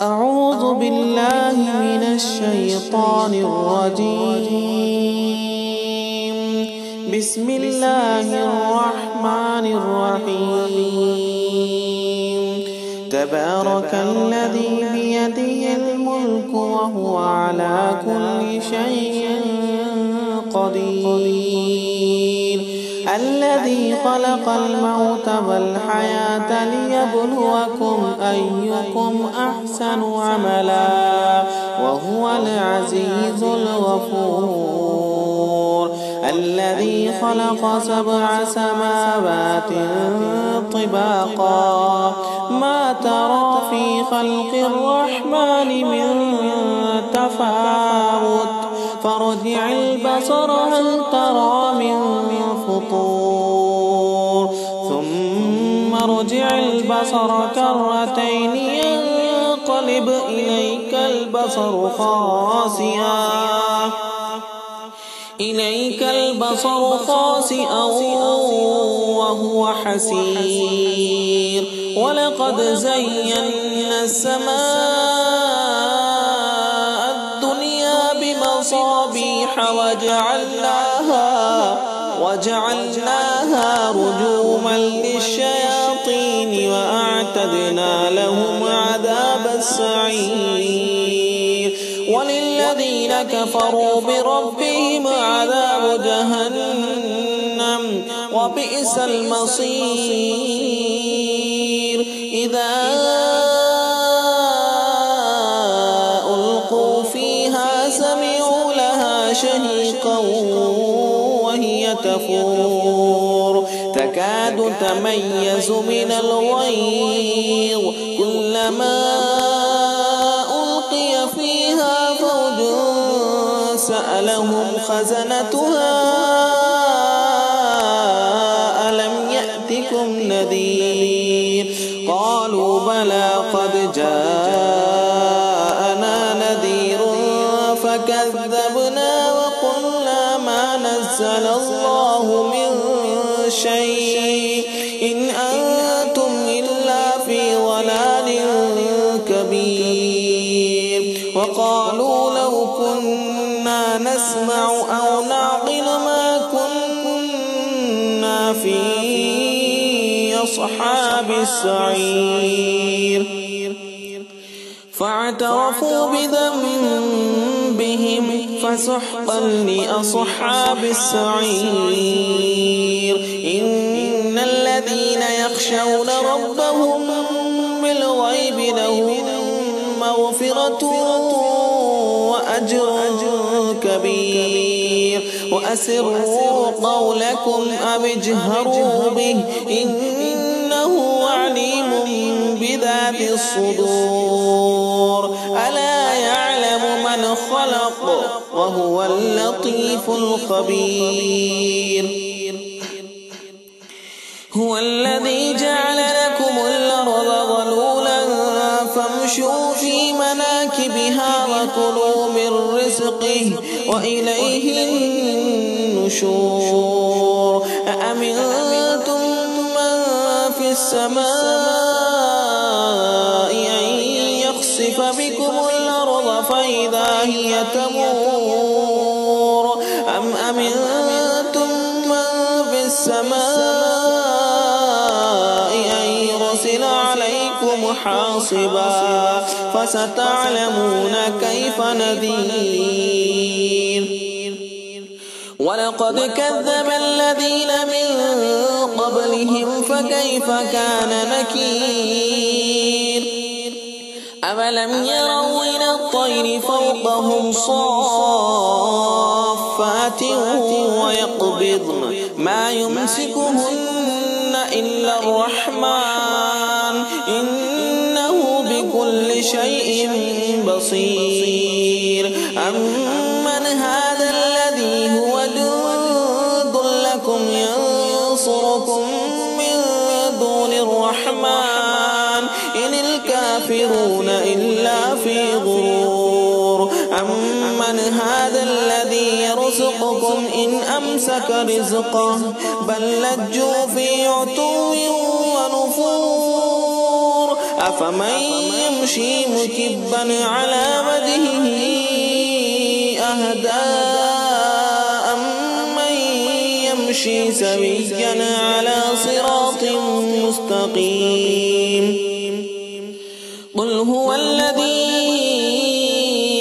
أعوذ بالله من الشيطان الرجيم. بسم الله الرحمن الرحيم. تبارك الذي بيده الملك وهو على كل شيء قدير. الذي خلق الموت والحياة ليبلوكم أيكم أحسن عملا وهو العزيز الغفور. الذي خلق 7 سماوات طباقا ما ترى في خلق الرحمن من تفاوت فارجع البصر هل ترى من فطور ثم ارجع البصر كرتين ينقلب إليك البصر خاسئا وهو حسير. ولقد زينا السماء الدنيا بمصابيح وجعلناها رجوما للشياطين وأعتدنا لهم عذاب السعير. وللذين كفروا بربهم عذاب جهنم وبئس المصير. إذا ألقوا فيها سمعوا لها شهيقا وهي تفور تكاد تميز من الغيظ كلما ألقي فيها فوج سألهم خزنتها ألم يأتكم نذير قالوا بلى قد جاءنا نذير فكذبنا وقلنا ما نزل الله من شيء إن أنتم إلا في ضلال كبير. وقالوا لو كنا نسمع أو نعقل ما كنا في أصحاب السعير. فاعترفوا بذنبهم فسحقا لأصحاب السعير. إن الذين يخشون ربهم بالغيب لهم مغفرة وأجر كبير. وأسروا قولكم أو اجهروا به إنه عليم بذات الصدور. ألا يعلم من خلق وهو اللطيف الخبير. هو الذي جعل لكم الأرض ذلولا فامشوا في مناكبها وكلوا من رزقه وإليه النشور. أأمنتم من في السماء أن يخسف بكم الأرض فإذا هي تمور أم أمنتم من في السماء أن يرسل عليكم حاصبا فستعلمون كيف نذير. ولقد كذب الذين من قبلهم فكيف كان نكير. أولم يروا إلى الطير فوقهم صافات ويقبضن ما يمسكهن إلا الرحمن إنه بكل شيء بصير. أمن هذا الذي هو جند لكم ينصركم من دون الرحمن إن الكافرون إلا في غرور. أمن هذا الذي يرزقكم إن أمسك رزقه بل لجوا في عتو ونفور. أفمن يمشي مكبا على وجهه أهدى أمن يمشي سويا على صراط مستقيم قل هو الذي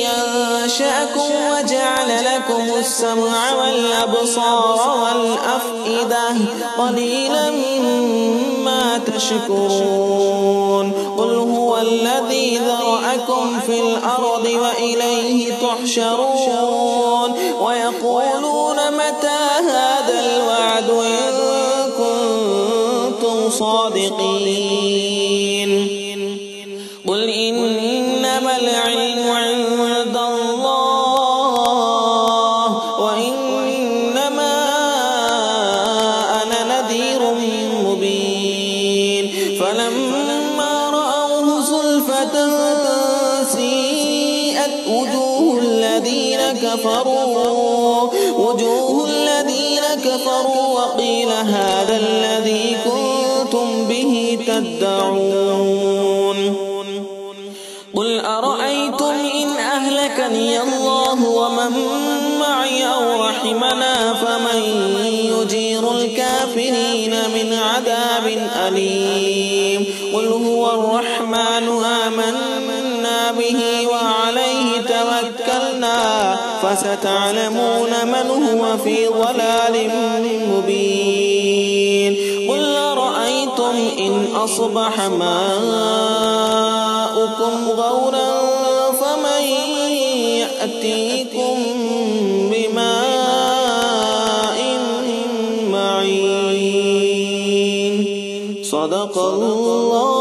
أنشأكم وجعل لكم السمع والأبصار والأفئدة قليلا ما تشكرون قل هو الذي ذرأكم في الأرض وإليه تحشرون ويقولون متى هذا الوعد إن كنتم صادقين قل إنما العلم عند الله وإنما أنا نذير مبين فلما رأوه زلفة سيئت وجوه الذين كفروا وقيل هذا الذي كنتم به تدعون قل أرأيتم إن أهلكني الله ومن معي أو رحمنا فمن يجير الكافرين من عذاب أليم قل هو الرحمن آمنا به وعليه توكلنا فستعلمون من هو في ضلال مبين قل أرأيتم إن أصبح ماؤكم غورا فمن يأتيكم بماء معين صدق الله